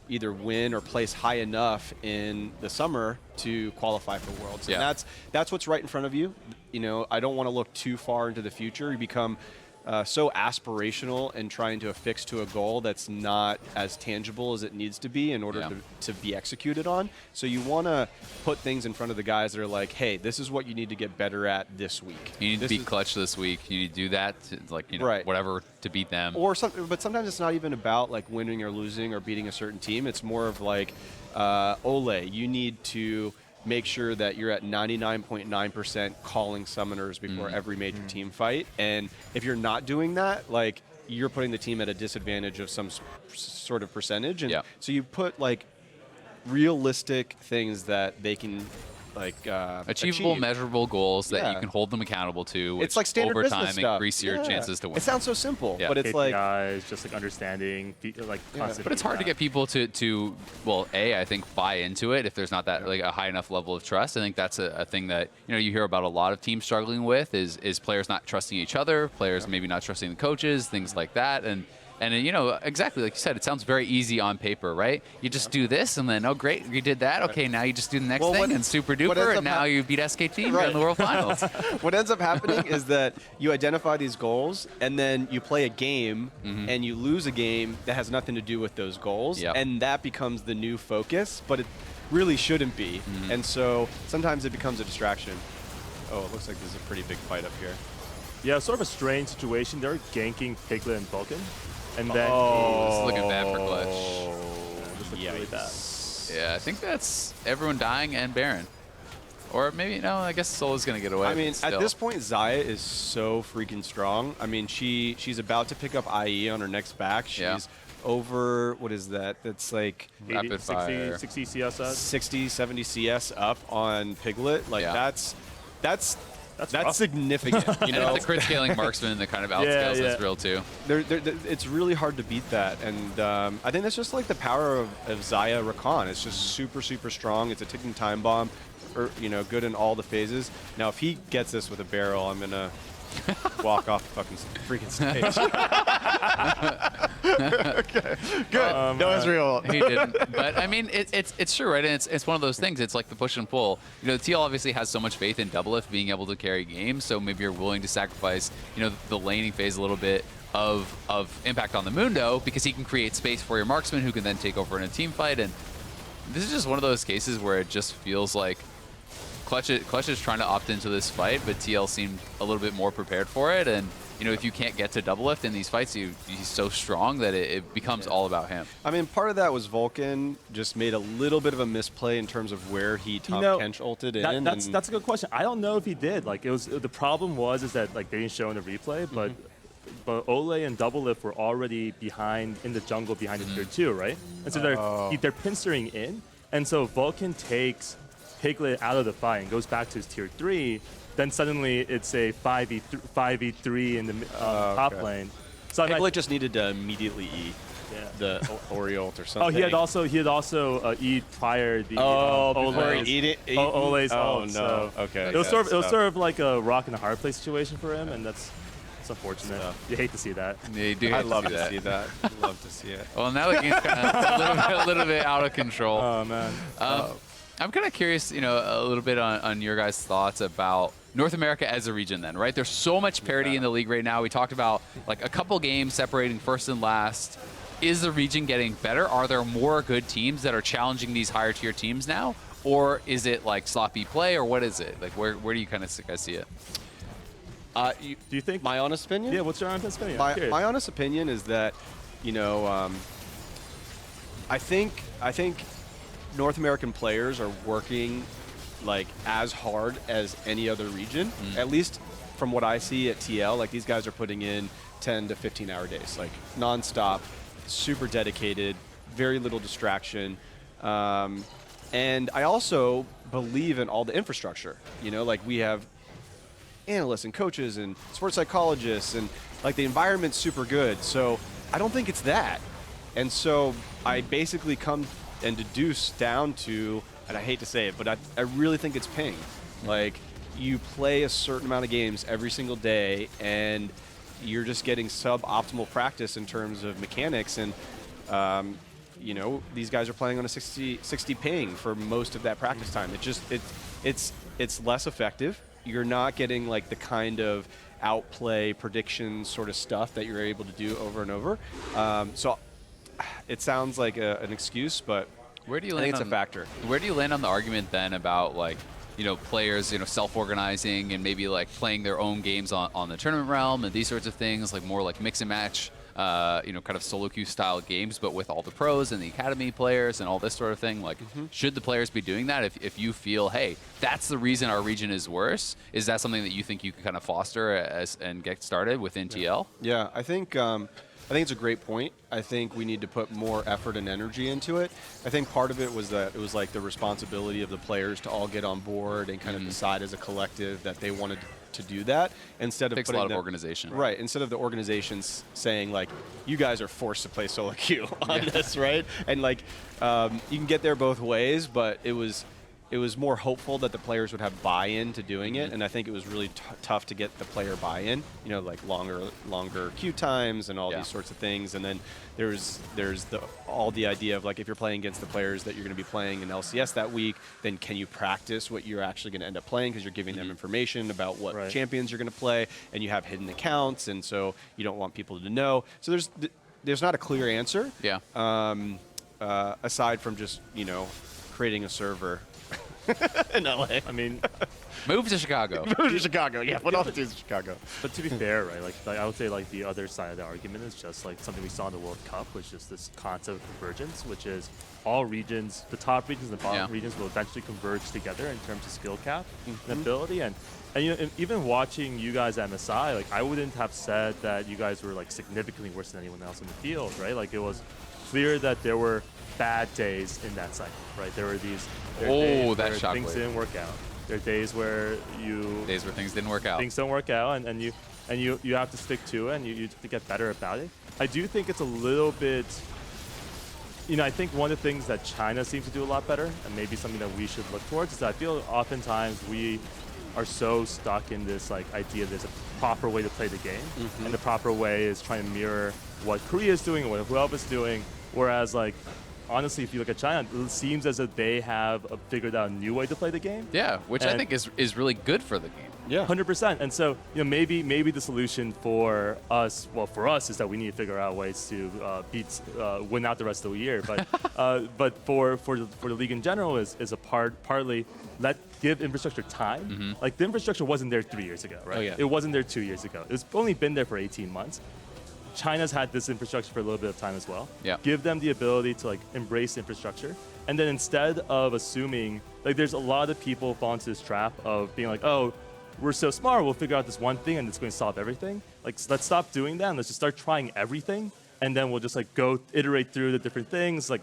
either win or place high enough in the summer to qualify for Worlds. Yeah. And that's what's right in front of you. You know, I don't want to look too far into the future. You become so aspirational and trying to affix to a goal that's not as tangible as it needs to be in order to be executed on. So you want to put things in front of the guys that are like, hey, this is what you need to get better at this week. You need to be clutch this week. You need to do that, like, you know, Right. whatever to beat them. Or but sometimes it's not even about like winning or losing or beating a certain team. It's more of like, Ole, you need to make sure that you're at 99.9% calling summoners before every major team fight. And if you're not doing that, like, you're putting the team at a disadvantage of some sort of percentage. And so you put like realistic things that they can like achievable, achieve. measurable goals that you Yeah. can hold them accountable to, which It's like standard over business time stuff. increase your Yeah. chances to win. It sounds so simple, Yeah. but it's like KPIs, just like understanding, like constant. But it's hard to get people to well, I think buy into it if there's not that like a high enough level of trust. I think that's a thing that, you know, you hear about a lot of teams struggling with is players not trusting each other, players maybe not trusting the coaches, things like that. And you know, exactly like you said, it sounds very easy on paper, right? You just do this, and then, oh, great, you did that. Okay, now you just do the next thing, and super what ends duper, up and now you beat SKT in Right. the World Finals. what ends up happening is that you identify these goals and then you play a game and you lose a game that has nothing to do with those goals. Yep. And that becomes the new focus, but it really shouldn't be. And so sometimes it becomes a distraction. Oh, it looks like there's a pretty big fight up here. Yeah, sort of a strange situation. They're ganking Piglet and Vulcan. And then This is looking bad for Clutch. this looks really bad. Yeah, I think that's everyone dying and Baron. Or maybe, no, I guess Solo's going to get away. I mean, but at still. this point, Xayah is so freaking strong. I mean, she's about to pick up IE on her next back. She's Yeah. over, what is that? That's like 80, Rapid 60, fire. 60 CSS. 60, 70 CS up on Piglet. Like, Yeah. that's rough. significant. You And know, it's a crit scaling marksman that kind of outscales yeah. is real too. it's really hard to beat that. And I think that's just like the power of Xayah Rakan. It's just super, super strong. It's a ticking time bomb, or, you know, good in all the phases. Now, if he gets this with a barrel, I'm going to walk off the fucking freaking stage. Okay, good. No, it's real. He didn't. But I mean, it's true, right? And it's one of those things. It's like the push and pull. You know, TL obviously has so much faith in Doublelift being able to carry games, so maybe you're willing to sacrifice, you know, the laning phase a little bit of impact on the Mundo because he can create space for your marksman who can then take over in a team fight. And this is just one of those cases where it just feels like Clutch is trying to opt into this fight, but TL seemed a little bit more prepared for it. And you know, if you can't get to Doublelift in these fights, he's so strong that it becomes all about him. I mean, part of that was Vulcan just made a little bit of a misplay in terms of where he top Kench ulted in. That's a good question. I don't know if he did. Like, it was the problem was that like they didn't show in the replay, but Ole and Doublelift were already behind in the jungle behind the tier 2, right? And so they're pincering in, and so Vulcan takes Piglet out of the fight and goes back to his tier 3. Then suddenly it's a 5v3 in the top lane. So Piglet just needed to immediately E the Ori ult or something. Oh, he had also E'd prior the before he eat it. Ole's Oh, ult, no. so Okay. it was sort of like a rock and a hard place situation for him, and that's unfortunate. You hate to see that. Yeah, you do I'd hate love see to that. see that. I'd love to see it. Well, now the game's kind of a little bit out of control. Oh man. I'm kind of curious, you know, a little bit on your guys' thoughts about North America as a region then, right? There's so much parity in the league right now. We talked about like a couple games separating first and last. Is the region getting better? Are there more good teams that are challenging these higher tier teams now? Or is it like sloppy play, or what is it? Like, where do you kind of guys see it? Do you think? My honest opinion? Yeah. What's your honest opinion? My honest opinion is that, you know, I think North American players are working like as hard as any other region. At least from what I see at TL, like these guys are putting in 10 to 15 hour days, like nonstop, super dedicated, very little distraction. And I also believe in all the infrastructure. You know, like we have analysts and coaches and sports psychologists, and like the environment's super good. So I don't think it's that. And so I basically come and deduce down to, and I hate to say it, but I really think it's ping. Like, you play a certain amount of games every single day, and you're just getting suboptimal practice in terms of mechanics. And you know, these guys are playing on a 60 ping for most of that practice time. It's less effective. You're not getting like the kind of outplay prediction sort of stuff that you're able to do over and over. So it sounds like an excuse, but Where do you I land think it's a on- factor. Where do you land on the argument then about like, you know, players, you know, self-organizing and maybe like playing their own games on the tournament realm and these sorts of things, like more like mix and match, you know, kind of solo queue style games, but with all the pros and the academy players and all this sort of thing? Like, should the players be doing that? If you feel, hey, that's the reason our region is worse, is that something that you think you can kind of foster and get started within TL? Yeah, I think it's a great point. I think we need to put more effort and energy into it. I think part of it was that it was like the responsibility of the players to all get on board and kind of decide as a collective that they wanted to do that instead of Takes a putting lot of them- organization. Right, instead of the organizations saying like, you guys are forced to play solo queue on this, right? And like, you can get there both ways, but it was more hopeful that the players would have buy-in to doing it, and I think it was really tough to get the player buy-in. You know, like longer queue times and all these sorts of things. And then there's all the idea of like, if you're playing against the players that you're going to be playing in LCS that week, then can you practice what you're actually going to end up playing, because you're giving them information about what champions you're going to play, and you have hidden accounts, and so you don't want people to know. So there's not a clear answer. Yeah. Aside from just, you know, creating a server in LA. I mean, Move to Chicago. Move to Chicago. Yeah, what else is Chicago? but to be fair, right? Like I would say, like the other side of the argument is just like something we saw in the World Cup, which is this concept of convergence, which is all regions, the top regions and the bottom regions, will eventually converge together in terms of skill cap and ability. And you know, even watching you guys at MSI, like I wouldn't have said that you guys were like significantly worse than anyone else in the field, right? Like it was clear that there were bad days in that cycle, right? There were these days that where shockwave. things didn't work out. There are days where Days where things didn't work out. things don't work out, and you have to stick to it, and you have to get better about it. I do think it's a little bit, you know, I think one of the things that China seems to do a lot better, and maybe something that we should look towards, is that I feel oftentimes we are so stuck in this like idea there's a proper way to play the game, and the proper way is trying to mirror what Korea is doing or what whoever is doing, whereas like honestly, if you look at China, it seems as if they have figured out a new way to play the game. Yeah, which I And- think is really good for the game. Yeah. 100%. And so, you know, maybe the solution for us, well, for us, is that we need to figure out ways to win out the rest of the year. But but for the league in general is a partly give infrastructure time. Like the infrastructure wasn't there 3 years ago, right? Oh, yeah. It wasn't there 2 years ago. It's only been there for 18 months. China's had this infrastructure for a little bit of time as well. Yeah. Give them the ability to like embrace infrastructure. And then instead of assuming, like there's a lot of people fall into this trap of being like, oh, we're so smart, we'll figure out this one thing and it's going to solve everything. Like, let's stop doing that and let's just start trying everything. And then we'll just like go iterate through the different things. Like,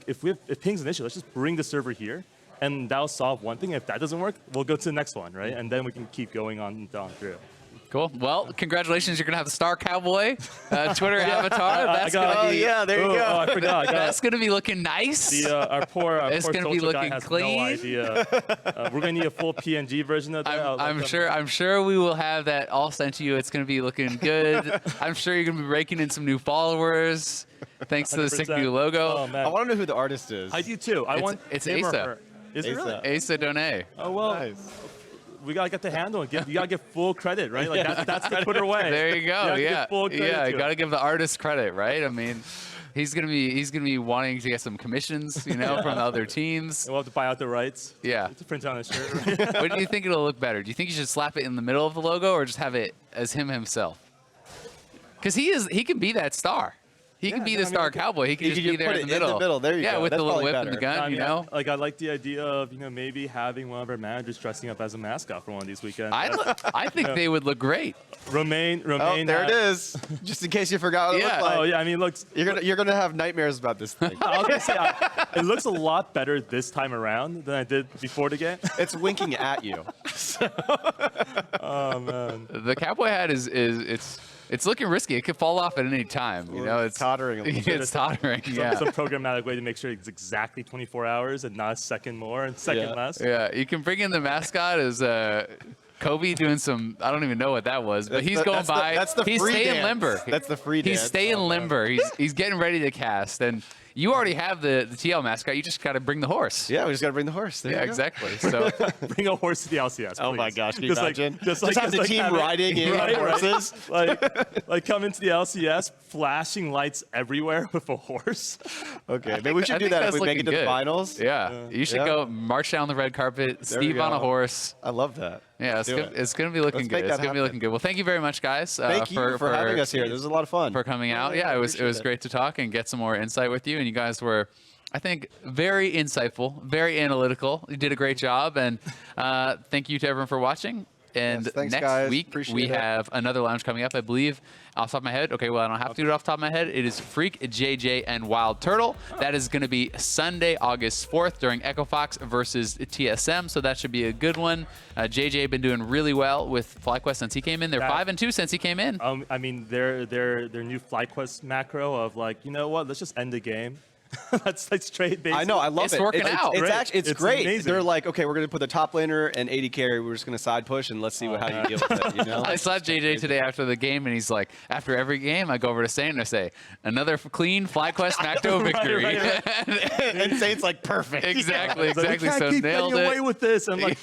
if ping's an issue, let's just bring the server here and that'll solve one thing. If that doesn't work, we'll go to the next one, right? And then we can keep going on through. Cool. Well, congratulations. You're going to have the Star Cowboy Twitter avatar. That's going to be there you go. Oh, I forgot. that's going to be looking nice. Our poor It's gonna be social guy looking has clean. no idea. We're gonna need a full PNG version of that. I'm sure we will have that all sent to you. It's going to be looking good. I'm sure you're going to be raking in some new followers thanks to the sick 100%. new logo. Oh man, I want to know who the artist is. I do too. It's him or Asa. her. Is it really? Asa Donay. Oh well, Nice. we gotta get the handle and you gotta get full credit, right? Like that's the Twitter way. There you go. gotta Yeah. give full credit Yeah. to You it. got to give the artist credit, right? I mean, he's going to be wanting to get some commissions, you know, from the other teams. And we'll have to buy out the rights. Yeah. To print it on a shirt. Right? What do you think it'll look better? Do you think you should slap it in the middle of the logo or just have it as him himself? Because he can be that star. He can Yeah, be no, the I mean, Star like, Cowboy. He can you just could be there put in the it in the middle. middle. There you yeah, go. with That's the little probably whip and the better. gun, you know. Like I like the idea of maybe having one of our managers dressing up as a mascot for one of these weekends. I think they would look great. Romain. Oh, there it is. Just in case you forgot what it Yeah. looked like. Oh yeah, I mean, looks. You're gonna have nightmares about this thing. I was gonna say, it looks a lot better this time around than I did before the game. It's winking at you. Oh man. The cowboy hat it's looking risky. It could fall off at any time. You know, it's tottering a little bit. It's tottering. Yeah. Some programmatic way to make sure it's exactly 24 hours and not a second more and second Yeah. less. Yeah. You can bring in the mascot as Kobe doing some. I don't even know what that was, but he's going by. That's the he's free staying dance. limber. That's the free dance. He's staying limber. He's getting ready to cast, and you already have the TL mascot. You just got to bring the horse. Yeah, we just got to bring the horse. There Yeah, you go. exactly. So Bring a horse to the LCS. Oh my please. gosh, can you imagine? Just have the team have it- riding in Right, right. horses. like come into the LCS, flashing lights everywhere with a horse. Okay, maybe we I should do think that if that's we make it looking to the good. finals. Yeah, you should Yeah. go march down the red carpet, There we Steve on a go. horse. I love that. Yeah, Let's do it. it's gonna be looking Let's good. make It's that gonna be happen. looking good. Well, thank you very much, guys. Thank you for having us here. This was a lot of fun. for coming out. Yeah, it was appreciate it. great to talk and get some more insight with you. And you guys were, I think, very insightful, very analytical. You did a great job. And thank you to everyone for watching. And Yes, thanks, next guys. week Appreciate we it. have another lounge coming up. I believe off the top of my head. Okay, well I don't have to do it off the top of my head. It is Freak, JJ, and Wild Turtle. That is going to be Sunday, August 4th during Echo Fox versus TSM. So that should be a good one. JJ been doing really well with FlyQuest since he came in. They're That- 5-2 since he came in. I mean, their new FlyQuest macro of like, you know what? Let's just end the game. let's trade base. I know, I love It's it. working it's, out. It's, Great. actually it's It's great. amazing. They're like, okay, we're gonna put the top laner and AD carry. We're just gonna side push and let's see how you deal with it. You know? I saw JJ today after the game, and he's like, after every game, I go over to Saint and I say, another clean FlyQuest Macto victory. and Saint's like perfect. Exactly, It's like, exactly. we can't So keep nailed getting away it. with this. I'm like,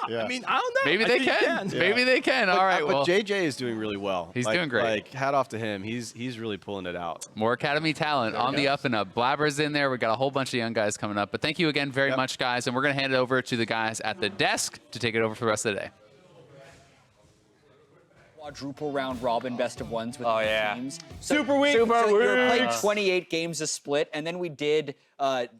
Yeah. I mean, I don't know. Maybe I they think you can. Maybe they can. All right. But Well, JJ is doing really well. He's Like- doing great. Like hat off to him. He's really pulling it out. more Academy talent on the up and up. Blabber's in there. We got a whole bunch of young guys coming up. But thank you again very much, guys. And we're going to hand it over to the guys at the desk to take it over for the rest of the day. Quadruple round robin best of ones with Oh, these yeah. teams. Super week. So Super we were week. playing 28 games a split, and then we did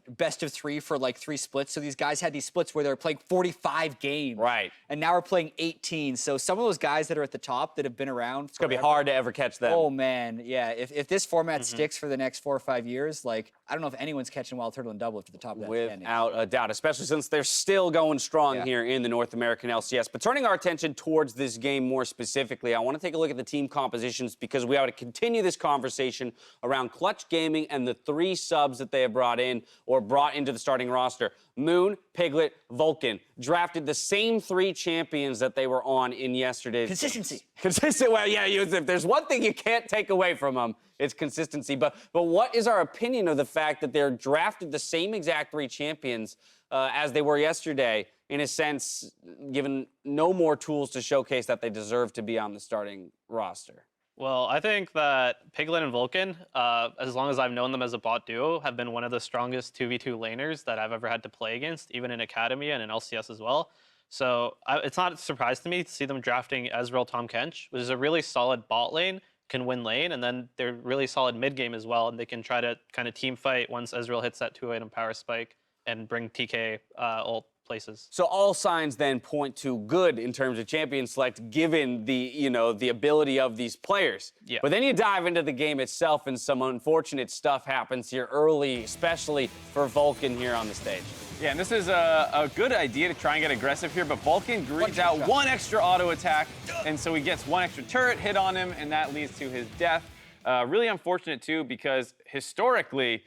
best of 3 for like 3 splits. So these guys had these splits where they were playing 45 games. Right. And now we're playing 18. So some of those guys that are at the top that have been around. It's gonna be hard to ever catch them. Oh man, yeah. If this format sticks for the next 4 or 5 years, like I don't know if anyone's catching Wild Turtle and Double to the top of that standing. Without a doubt, especially since they're still going strong Yeah. here in the North American LCS. But turning our attention towards this game more specifically, I want to take a look at the team compositions because we ought to continue this conversation around Clutch Gaming and the 3 subs that they have brought in or brought into the starting roster. Moon, Piglet, Vulcan drafted the same 3 champions that they were on in yesterday's Consistency. games. Consistent. Well, yeah. If there's one thing you can't take away from them, it's consistency. But what is our opinion of the fact that they're drafted the same exact 3 champions as they were yesterday? In a sense, given no more tools to showcase that they deserve to be on the starting roster. Well, I think that Piglet and Vulcan, as long as I've known them as a bot duo, have been one of the strongest 2v2 laners that I've ever had to play against, even in Academy and in LCS as well. So it's not a surprise to me to see them drafting Ezreal Tahm Kench, which is a really solid bot lane, can win lane, and then they're really solid mid game as well, and they can try to kind of team fight once Ezreal hits that 2-item power spike and bring TK ult places. So all signs then point to good in terms of champion select, given the the ability of these players. Yeah. But then you dive into the game itself, and some unfortunate stuff happens here early, especially for Vulcan here on the stage. Yeah, and this is a good idea to try and get aggressive here, but Vulcan greets out one extra auto attack, and so he gets one extra turret hit on him, and that leads to his death. Really unfortunate, too, because historically,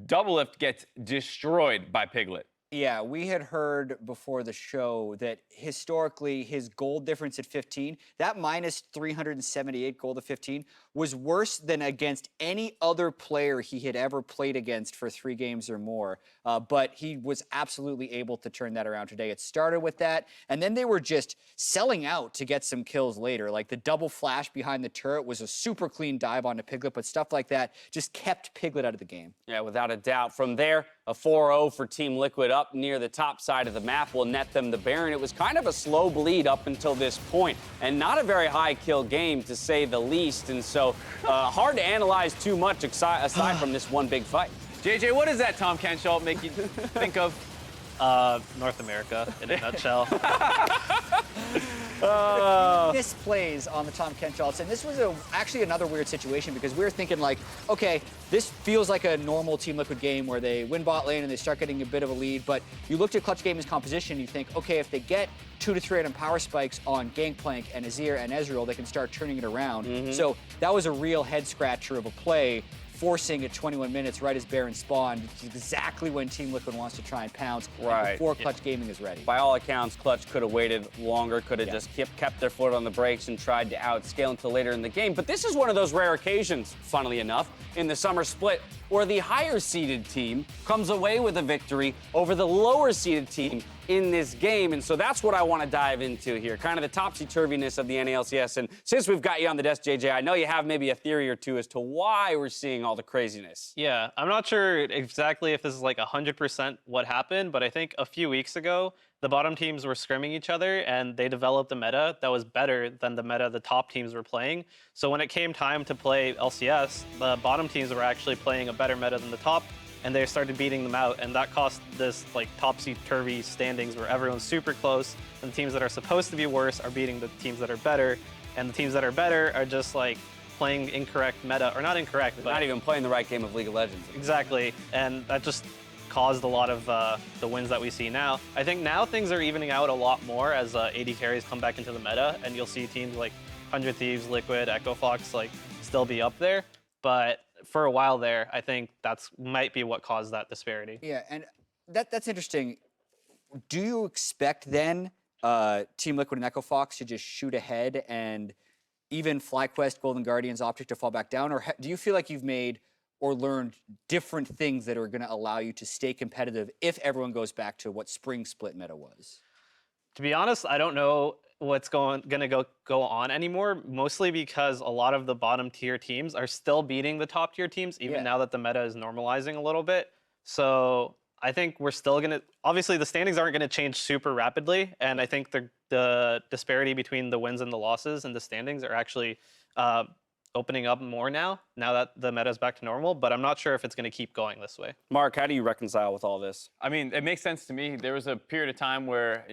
Doublelift gets destroyed by Piglet. Yeah, we had heard before the show that historically his gold difference at 15, that minus 378 gold at 15, was worse than against any other player he had ever played against for 3 games or more. But he was absolutely able to turn that around today. It started with that, and then they were just selling out to get some kills later. Like the double flash behind the turret was a super clean dive onto Piglet, but stuff like that just kept Piglet out of the game. Yeah, without a doubt. From there, a 4-0 for Team Liquid up near the top side of the map will net them the Baron. It was kind of a slow bleed up until this point, and not a very high kill game to say the least. And so hard to analyze too much aside from this one big fight. JJ, what does that Tahm Kench ult make you think of? North America in a nutshell. Misplays on the Tahm Kench ults, and this was actually another weird situation because we were thinking like, okay, this feels like a normal Team Liquid game where they win bot lane and they start getting a bit of a lead, but you looked at Clutch Gaming's composition and you think, okay, if they get 2 to 3 item power spikes on Gangplank and Azir and Ezreal, they can start turning it around. So that was a real head scratcher of a play, forcing at 21 minutes right as Baron spawned, which is exactly when Team Liquid wants to try and pounce Right. before Clutch Gaming is ready. By all accounts, Clutch could have waited longer, could have just kept their foot on the brakes and tried to outscale until later in the game. But this is one of those rare occasions, funnily enough, in the summer split where the higher seeded team comes away with a victory over the lower seeded team in this game. And so that's what I want to dive into here, kind of the topsy-turviness of the NALCS. And since we've got you on the desk, JJ, I know you have maybe a theory or two as to why we're seeing all the craziness. Yeah, I'm not sure exactly if this is like 100% what happened, but I think a few weeks ago, the bottom teams were scrimming each other and they developed a meta that was better than the meta the top teams were playing. So when it came time to play LCS, the bottom teams were actually playing a better meta than the top, and they started beating them out, and that caused this like topsy-turvy standings where everyone's super close, and the teams that are supposed to be worse are beating the teams that are better, and the teams that are better are just like playing incorrect meta, or not incorrect, but Not even playing the right game of League of Legends. exactly, and that just caused a lot of the wins that we see now. I think now things are evening out a lot more as AD carries come back into the meta, and you'll see teams like 100 Thieves, Liquid, Echo Fox like still be up there, but for a while there, I think that's might be what caused that disparity. Yeah, and that's interesting. Do you expect then Team Liquid and Echo Fox to just shoot ahead and even FlyQuest, Golden Guardians, Optic to fall back down? Or do you feel like you've made or learned different things that are going to allow you to stay competitive if everyone goes back to what Spring Split meta was? To be honest, I don't know what's gonna go on anymore, mostly because a lot of the bottom tier teams are still beating the top tier teams, even now that the meta is normalizing a little bit. So I think we're still gonna, obviously the standings aren't gonna change super rapidly, and I think the disparity between the wins and the losses and the standings are actually opening up more now that the meta is back to normal, but I'm not sure if it's gonna keep going this way. Mark, how do you reconcile with all this? I mean, it makes sense to me. There was a period of time where,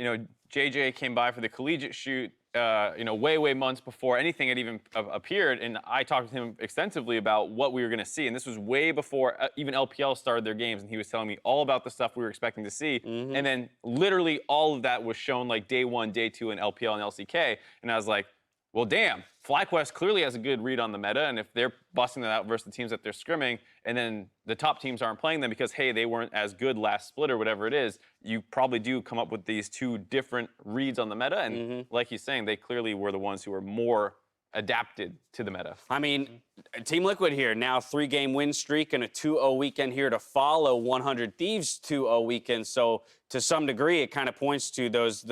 JJ came by for the collegiate shoot, way months before anything had even appeared, and I talked with him extensively about what we were going to see, and this was way before even LPL started their games, and he was telling me all about the stuff we were expecting to see, and then literally all of that was shown like day 1, day 2 in LPL and LCK, and I was like, well, damn, FlyQuest clearly has a good read on the meta, and if they're busting that out versus the teams that they're scrimming, and then the top teams aren't playing them because, hey, they weren't as good last split or whatever it is, you probably do come up with these two different reads on the meta, and like he's saying, they clearly were the ones who were more adapted to the meta. I mean, Team Liquid here, now 3-game win streak and a 2-0 weekend here to follow 100 Thieves 2-0 weekend. So to some degree, it kind of points to those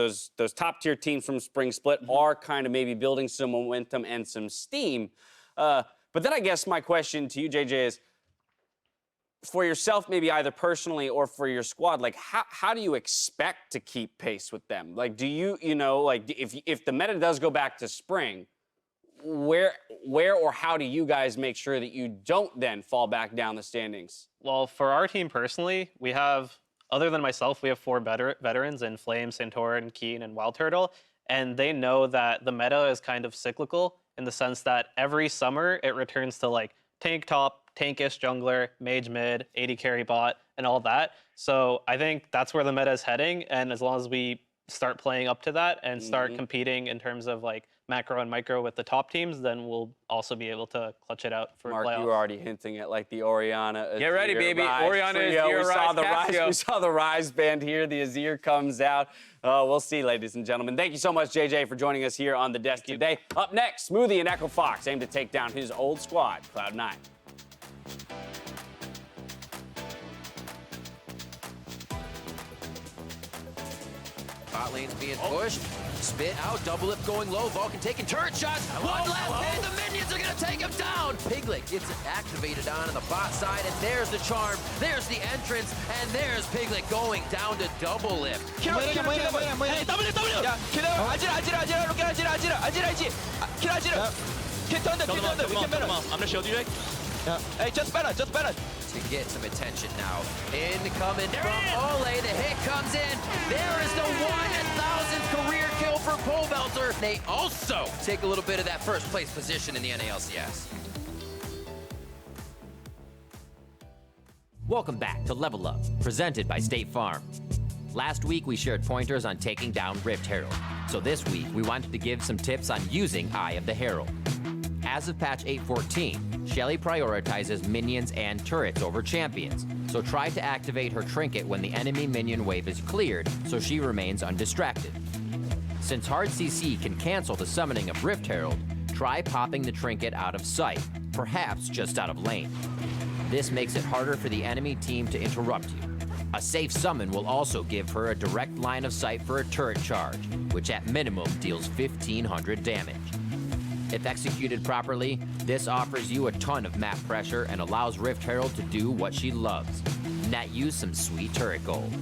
top tier teams from Spring Split are kind of maybe building some momentum and some steam. But then I guess my question to you, JJ, is for yourself, maybe either personally or for your squad, like how do you expect to keep pace with them? Like, do you like if the meta does go back to spring, where or how do you guys make sure that you don't then fall back down the standings? Well, for our team personally, we have, other than myself, we have 4 veterans in Flame, Santorin, Keen, and Wild Turtle, and they know that the meta is kind of cyclical in the sense that every summer it returns to like tank top, tankish jungler, mage mid, AD carry bot, and all that. So I think that's where the meta is heading, and as long as we start playing up to that and start competing in terms of like macro and micro with the top teams, then we'll also be able to clutch it out for Mark, playoffs. you were already hinting at like the Orianna. Get ready, baby. Rise Orianna is trio. your Rise Casio. We saw the Rise band here. The Azir comes out. We'll see, ladies and gentlemen. Thank you so much, JJ, for joining us here on the desk today. Up next, Smoothie and Echo Fox aim to take down his old squad, Cloud9. Bot lane's being pushed. Spit out, double lip going low. Vulcan taking turret shots. One last hit. The minions are going to take him down. Piglet gets activated on the bot side, and there's the charm. There's the entrance, and there's Piglet going down to double lift. To get some attention now. Incoming from Ole. The hit comes in. There is the 1,000th career kill for Pole Belter. They also take a little bit of that first place position in the NALCS. Welcome back to Level Up, presented by State Farm. Last week, we shared pointers on taking down Rift Herald. So this week, we wanted to give some tips on using Eye of the Herald. As of patch 8.14, Shelly prioritizes minions and turrets over champions, so try to activate her trinket when the enemy minion wave is cleared so she remains undistracted. Since hard CC can cancel the summoning of Rift Herald, try popping the trinket out of sight, perhaps just out of lane. This makes it harder for the enemy team to interrupt you. A safe summon will also give her a direct line of sight for a turret charge, which at minimum deals 1,500 damage. If executed properly, this offers you a ton of map pressure and allows Rift Herald to do what she loves, net you some sweet turret gold.